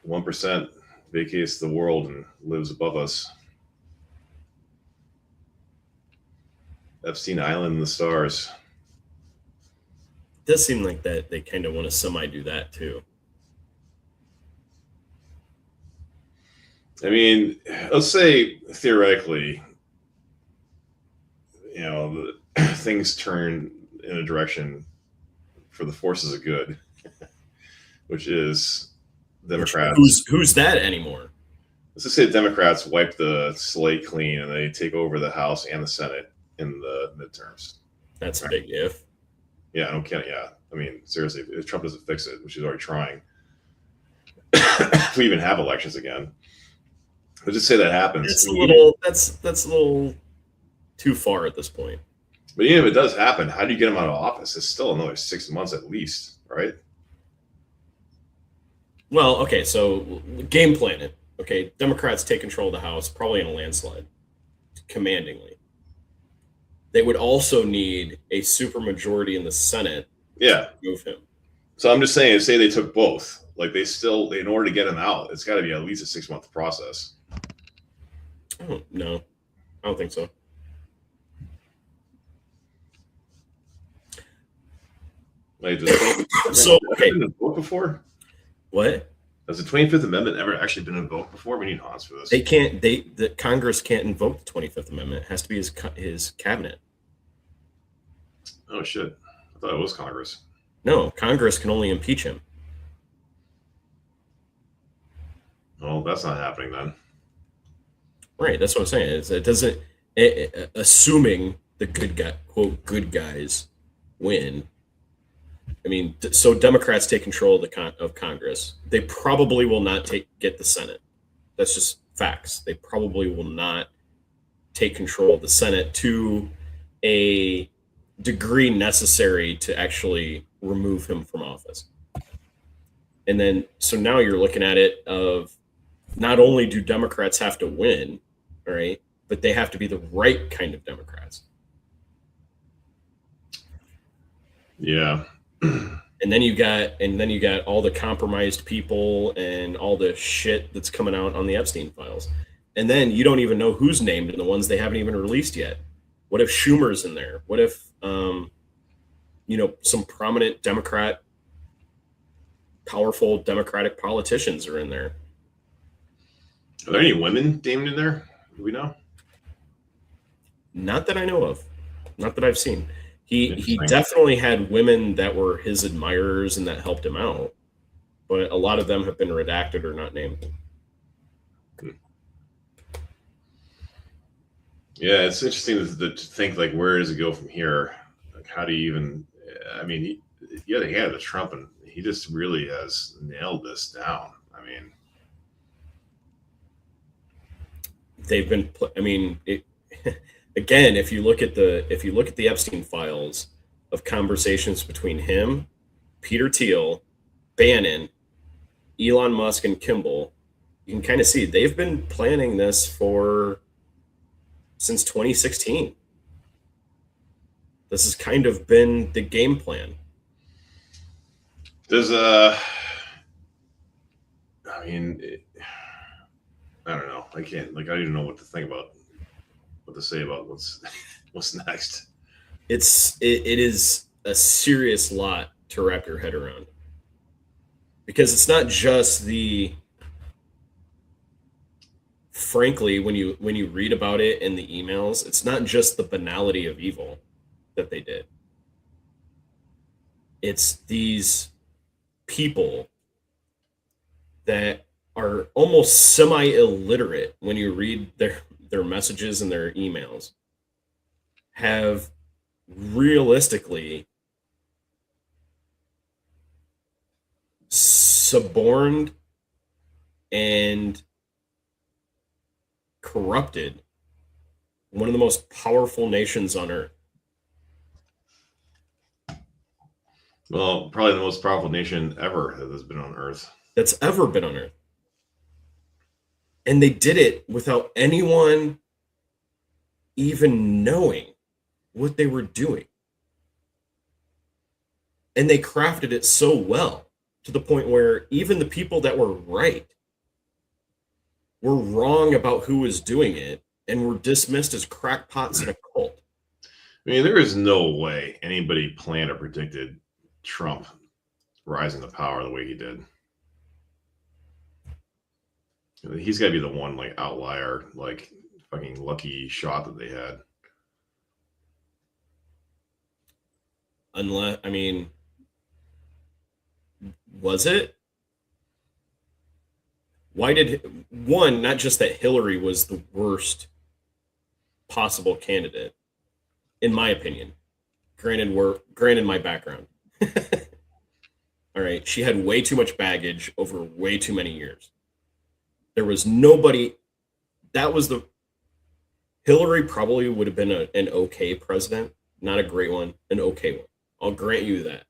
1% vacates the world and lives above us. Epstein Island in the stars. It does seem like that they kind of want to semi do that too. I mean, let's say theoretically, you know, things turn in a direction for the forces of good, which is Democrats. Who's that anymore? Let's just say Democrats wipe the slate clean and they take over the House and the Senate in the midterms. That's a big if. Yeah, I don't count. Yeah, I mean, seriously, if Trump doesn't fix it, which he's already trying, if we even have elections again, let's just say that happens. That's a little too far at this point. But even if it does happen, how do you get him out of office? It's still another 6 months at least, right? Well, okay, so game plan it. Okay, Democrats take control of the House, probably in a landslide, commandingly. They would also need a supermajority in the Senate Yeah. to move him. So I'm just saying, say they took both. Like in order to get him out, it's got to be at least a 6 month process. Oh, no, I don't think so. Like, So, okay. Been invoked before? What? Has the 25th Amendment ever actually been invoked before? We need Hans for this. They can't. The Congress can't invoke the 25th Amendment. It has to be his cabinet. Oh shit! I thought it was Congress. No, Congress can only impeach him. Well, that's not happening then. Right. That's what I'm saying. It doesn't. Assuming the good guys win. I mean, so Democrats take control of Congress. They probably will not get the Senate. That's just facts. They probably will not take control of the Senate to a degree necessary to actually remove him from office. And then, so now you're looking at it of not only do Democrats have to win, all right, but they have to be the right kind of Democrats. Yeah. And then you got all the compromised people and all the shit that's coming out on the Epstein files. And then you don't even know who's named in the ones they haven't even released yet. What if Schumer's in there? What if some prominent Democrat, powerful Democratic politicians are in there? Are there any women named in there? Do we know? Not that I know of. Not that I've seen. He definitely had women that were his admirers and that helped him out, but a lot of them have been redacted or not named. Yeah, it's interesting to think, like, where does it go from here? Like, how do you even? I mean, he had the Trump, and he just really has nailed this down. I mean, they've been. I mean, again, if you look at the Epstein files of conversations between him, Peter Thiel, Bannon, Elon Musk, and Kimball, you can kind of see they've been planning this since 2016. This has kind of been the game plan. There's I don't know. I can't. Like, I don't even know what to think about. What to say about what's next. It is a serious lot to wrap your head around, because it's not just the frankly, when you read about it in the emails, it's not just the banality of evil that they did. It's these people that are almost semi-illiterate when you read their messages and their emails have realistically suborned and corrupted one of the most powerful nations on earth. Well, probably the most powerful nation ever that has been on Earth. That's ever been on earth. And they did it without anyone even knowing what they were doing. And they crafted it so well to the point where even the people that were right were wrong about who was doing it and were dismissed as crackpots in a cult. I mean, there is no way anybody planned or predicted Trump rising to power the way he did. He's got to be the one like outlier, like fucking lucky shot that they had. Unless, I mean, was it? Why did one, not just that Hillary was the worst possible candidate, in my opinion. Granted my background. All right, she had way too much baggage over way too many years. There was nobody that was the Hillary probably would have been an okay president, not a great one, an okay one. I'll grant you that.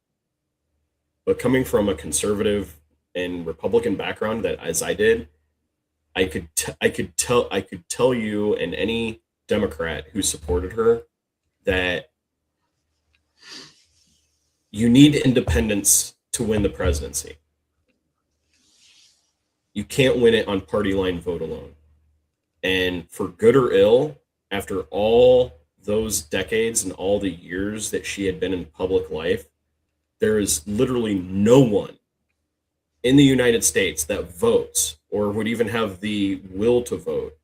But coming from a conservative and Republican background that as I did, I could tell you and any Democrat who supported her that you need independence to win the presidency. You can't win it on party line vote alone. And for good or ill, after all those decades and all the years that she had been in public life, there is literally no one in the United States that votes or would even have the will to vote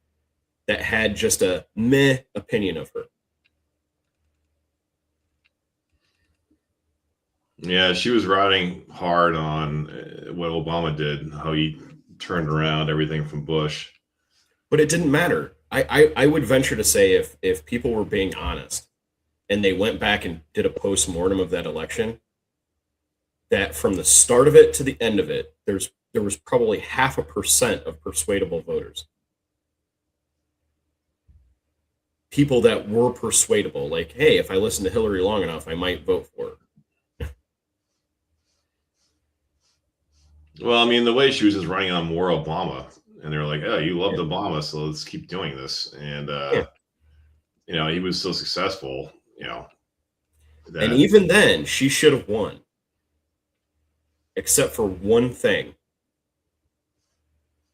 that had just a meh opinion of her. Yeah, she was riding hard on what Obama did, how he turned around everything from Bush. But it didn't matter. I would venture to say if people were being honest and they went back and did a post-mortem of that election, that from the start of it to the end of it, there was probably 0.5% of persuadable voters. People that were persuadable, like, hey, if I listen to Hillary long enough, I might vote for her. Well, I mean, the way she was just running on more Obama, and they're like, "Oh, you loved Yeah. Obama, so let's keep doing this." And Yeah. he was so successful, And that even then, she should have won, except for one thing.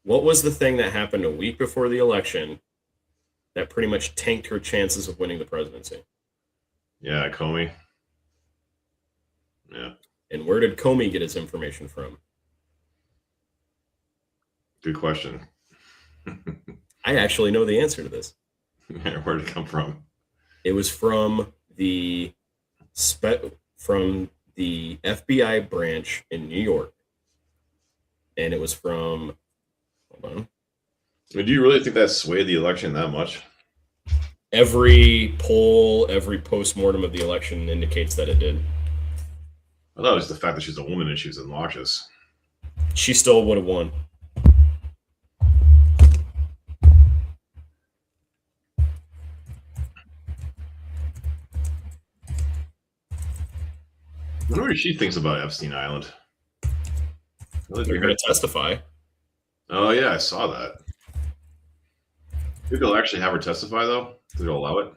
What was the thing that happened a week before the election that pretty much tanked her chances of winning the presidency? yeah, Comey, yeah, And where did Comey get his information from? good question. I actually know the answer to this. Where did it come from? It was from the from the FBI branch in New York, and it was from. Hold on. I mean, do you really think that swayed the election that much? Every poll, every post-mortem of the election indicates that it did. I thought it was the fact that she's a woman and she was obnoxious. She still would have won. I wonder what she thinks about Epstein Island. They're going to testify. Oh yeah, I saw that. Think they'll actually have her testify though? Do they allow it?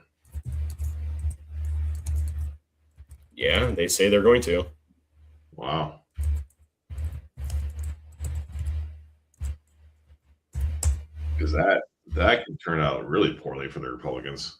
Yeah, they say they're going to. Wow. Because that can turn out really poorly for the Republicans.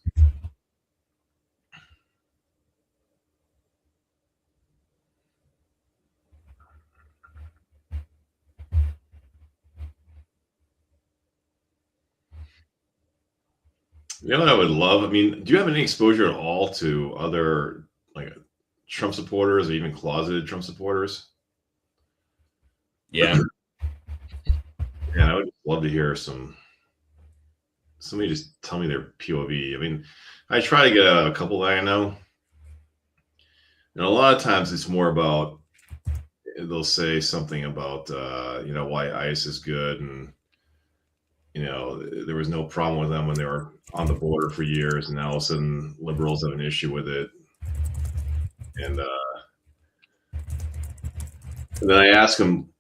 You know what I would love? I mean, do you have any exposure at all to other like Trump supporters or even closeted Trump supporters? Yeah. And I would love to hear somebody just tell me their POV. I mean, I try to get a couple that I know, and a lot of times it's more about they'll say something about why ICE is good, and there was no problem with them when they were on the border for years, and now all of a sudden liberals have an issue with it. And then I ask them,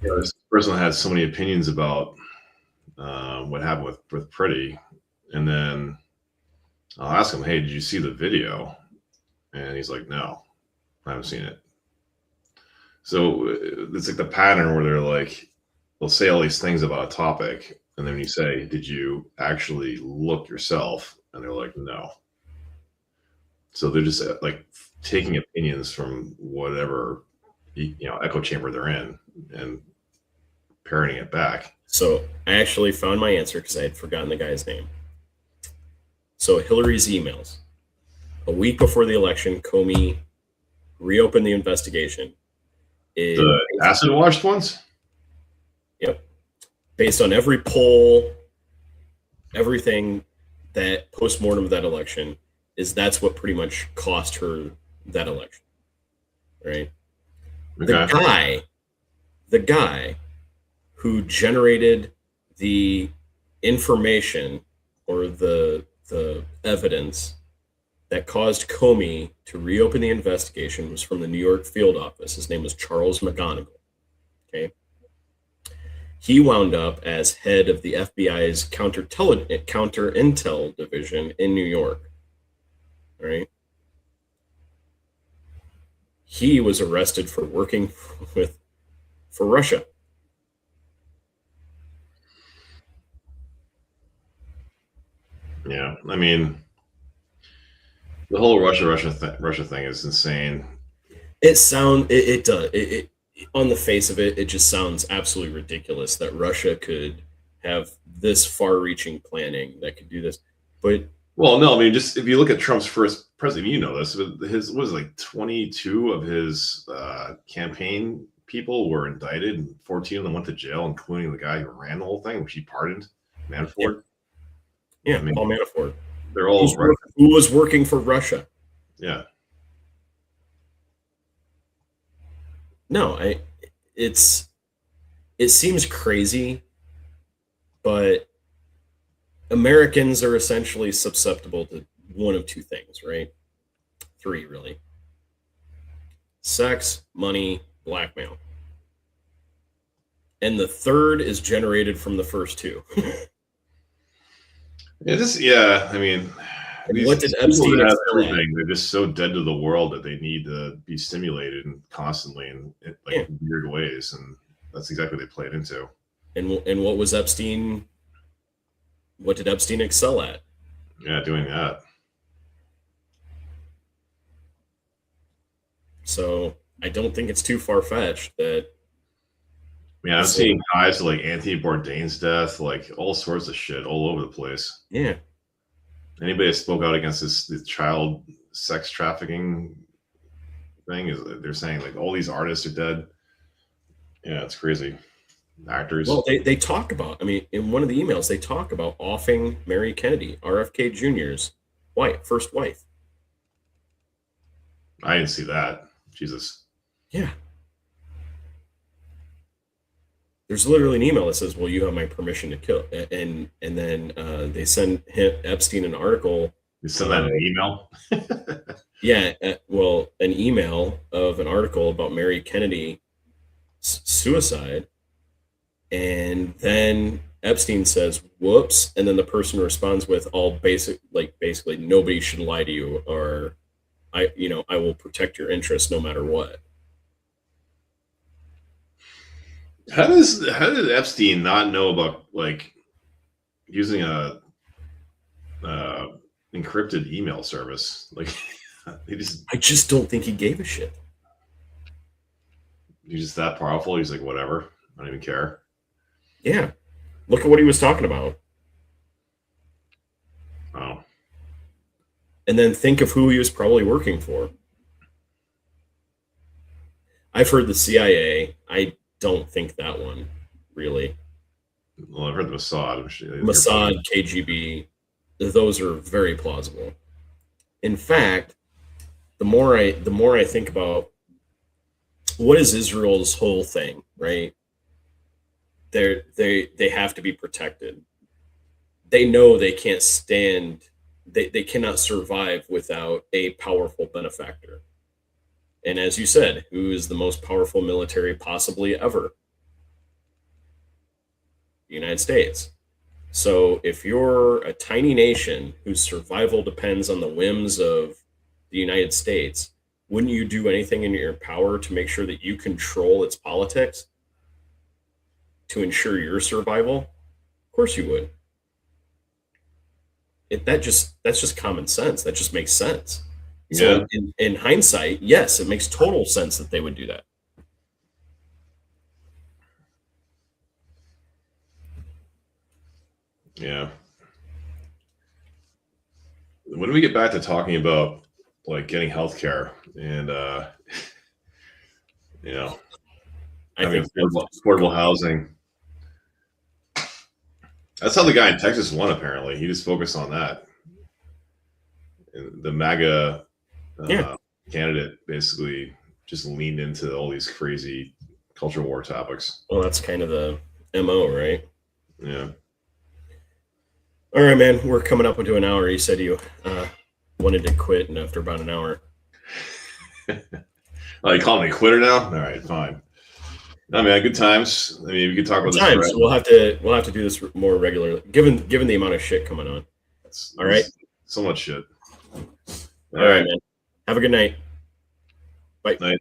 this person has so many opinions about what happened with Pretty, and then I'll ask him, hey, did you see the video? And he's like, no, I haven't seen it. So it's like the pattern where they'll say all these things about a topic, and then you say, did you actually look yourself? And they're like, no. So they're just like taking opinions from whatever echo chamber they're in and parroting it back. So I actually found my answer because I had forgotten the guy's name. So Hillary's emails. A week before the election, Comey reopened the investigation. The acid washed ones? Yep. Based on every poll, everything, that postmortem of that election that's what pretty much cost her that election. Right? Okay. The guy who generated the information or the evidence that caused Comey to reopen the investigation was from the New York field office. His name was Charles McGonigal. Okay. He wound up as head of the FBI's counter intel division in New York. All right. He was arrested for working for Russia. Yeah, I mean, the whole Russia thing is insane. It does. It on the face of it, it just sounds absolutely ridiculous that Russia could have this far-reaching planning that could do this. But well, no, I mean, just if you look at Trump's first president, you know this. His was like 22 of his campaign people were indicted, and 14 of them went to jail, including the guy who ran the whole thing, which he pardoned, Manafort. Yeah, I mean, Paul Manafort. They're all who was working for Russia. Yeah. No, it seems crazy, but Americans are essentially susceptible to one of two things, right? Three, really. Sex, money, blackmail. And the third is generated from the first two. I mean, what did Epstein have everything? They're just so dead to the world that they need to be stimulated and constantly in weird ways, and that's exactly what they played into. And what was Epstein? What did Epstein excel at? Yeah, doing that. So I don't think it's too far fetched that. Yeah, I'm seeing ties to like Anthony Bourdain's death, like all sorts of shit all over the place. Yeah. Anybody that spoke out against this child sex trafficking thing they're saying like all these artists are dead. Yeah, it's crazy. Actors. Well, they talk about. I mean, in one of the emails, they talk about offing Mary Kennedy, RFK Jr.'s first wife. I didn't see that. Jesus. Yeah. There's literally an email that says, well, you have my permission to kill. And then they send Epstein an article. You send that an email? Yeah. An email of an article about Mary Kennedy's suicide. And then Epstein says, whoops. And then the person responds with basically nobody should lie to you, or I will protect your interests no matter what. How did Epstein not know about like using a encrypted email service? Like I just don't think he gave a shit. He's just that powerful. He's like, whatever. I don't even care. Yeah. Look at what he was talking about. Wow. And then think of who he was probably working for. I've heard the CIA. I don't think that one really. Well, I've heard the Mossad. Mossad, KGB, those are very plausible. In fact, the more I think about what is Israel's whole thing, right? They have to be protected. They know they can't stand. They cannot survive without a powerful benefactor. And as you said, who is the most powerful military possibly ever? The United States. So if you're a tiny nation whose survival depends on the whims of the United States, wouldn't you do anything in your power to make sure that you control its politics to ensure your survival? Of course you would. That's just common sense. That just makes sense. So Yeah. in hindsight, yes, it makes total sense that they would do that. Yeah. When do we get back to talking about like getting healthcare and you know, I having think affordable housing? That's how the guy in Texas won. Apparently, he just focused on that. And the MAGA yeah. candidate basically just leaned into all these crazy culture war topics. Well, that's kind of the MO, right? Yeah. All right, man. We're coming up into an hour. You said you wanted to quit, and after about an hour. Oh, you calling me a quitter now? All right, fine. No, man, good times. I mean, we could talk about Times this. we'll have to do this more regularly, given the amount of shit coming on. All right. So much shit. All right, man. Have a good night. Bye. Night.